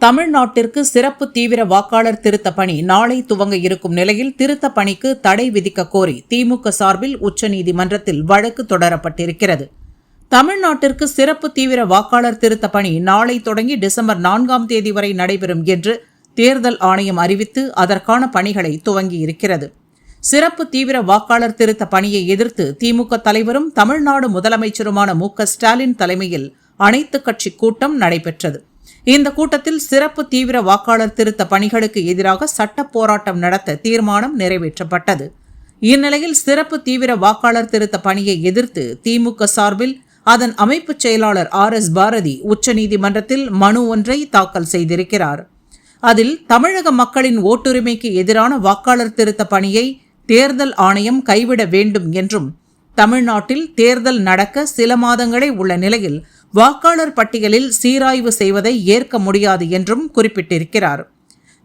தமிழ்நாட்டிற்கு சிறப்பு தீவிர வாக்காளர் திருத்த பணி நாளை துவங்க இருக்கும் நிலையில் திருத்த பணிக்கு தடை விதிக்க கோரி திமுக சார்பில் உச்சநீதிமன்றத்தில் வழக்கு தொடரப்பட்டிருக்கிறது. தமிழ்நாட்டிற்கு சிறப்பு தீவிர வாக்காளர் திருத்த பணி நாளை தொடங்கி டிசம்பர் 4ஆம் தேதி வரை நடைபெறும் என்று தேர்தல் ஆணையம் அறிவித்து அதற்கான பணிகளை துவங்கியிருக்கிறது. சிறப்பு தீவிர வாக்காளர் திருத்த பணியை எதிர்த்து திமுக தலைவரும் தமிழ்நாடு முதலமைச்சருமான மு.க.ஸ்டாலின் தலைமையில் அனைத்துக் கட்சி கூட்டம் நடைபெற்றது. இந்த கூட்டத்தில் சிறப்பு தீவிர வாக்காளர் திருத்த பணிகளுக்கு எதிராக சட்ட போராட்டம் நடத்த தீர்மானம் நிறைவேற்றப்பட்டது. இந்நிலையில் சிறப்பு தீவிர வாக்காளர் திருத்த பணியை எதிர்த்து திமுக சார்பில் அதன் அமைப்புச் செயலாளர் ஆர்.எஸ். பாரதி உச்சநீதிமன்றத்தில் மனு ஒன்றை தாக்கல் செய்திருக்கிறார். அதில் தமிழக மக்களின் ஓட்டுரிமைக்கு எதிரான வாக்காளர் திருத்த பணியை தேர்தல் ஆணையம் கைவிட வேண்டும் என்றும், தமிழ்நாட்டில் தேர்தல் நடக்க சில மாதங்களே உள்ள நிலையில் வாக்காளர் பட்டியலில் சீராய்வு செய்வதை ஏற்க முடியாது என்றும் குறிப்பிட்டிருக்கிறார்.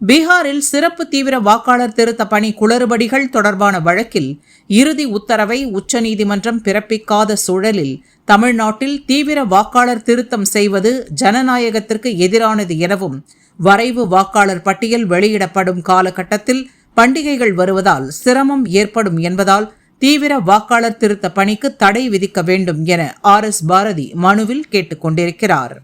பீகாரில் சிறப்பு தீவிர வாக்காளர் திருத்த பணி குளறுபடிகள் தொடர்பான வழக்கில் இறுதி உத்தரவை உச்சநீதிமன்றம் பிறப்பிக்காத சூழலில் தமிழ்நாட்டில் தீவிர வாக்காளர் திருத்தம் செய்வது ஜனநாயகத்திற்கு எதிரானது எனவும், வரைவு வாக்காளர் பட்டியல் வெளியிடப்படும் காலகட்டத்தில் பண்டிகைகள் வருவதால் சிரமம் ஏற்படும் என்பதால் தீவிர வாக்காளர் திருத்த பணிக்கு தடை விதிக்க வேண்டும் என ஆர்.எஸ். பாரதி மனுவில் கேட்டுக் கொண்டிருக்கிறார்.